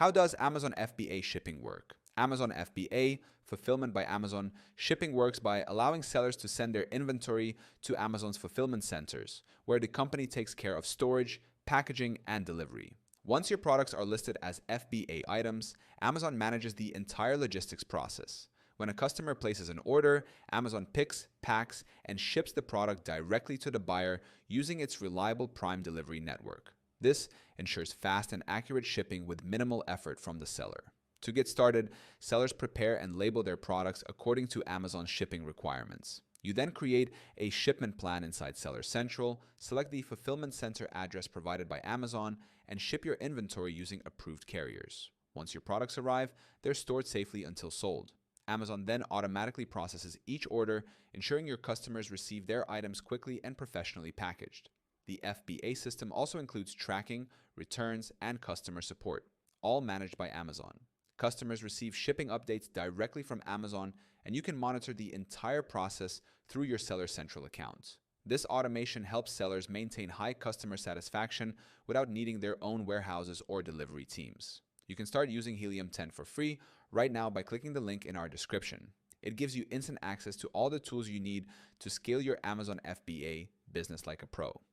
How does Amazon FBA shipping work? Amazon FBA, Fulfillment by Amazon, shipping works by allowing sellers to send their inventory to Amazon's fulfillment centers, where the company takes care of storage, packaging, and delivery. Once your products are listed as FBA items, Amazon manages the entire logistics process. When a customer places an order, Amazon picks, packs, and ships the product directly to the buyer using its reliable Prime delivery network. This ensures fast and accurate shipping with minimal effort from the seller. To get started, sellers prepare and label their products according to Amazon's shipping requirements. You then create a shipment plan inside Seller Central, select the fulfillment center address provided by Amazon, and ship your inventory using approved carriers. Once your products arrive, they're stored safely until sold. Amazon then automatically processes each order, ensuring your customers receive their items quickly and professionally packaged. The FBA system also includes tracking, returns, and customer support, all managed by Amazon. Customers receive shipping updates directly from Amazon, and you can monitor the entire process through your Seller Central account. This automation helps sellers maintain high customer satisfaction without needing their own warehouses or delivery teams. You can start using Helium 10 for free right now by clicking the link in our description. It gives you instant access to all the tools you need to scale your Amazon FBA business like a pro.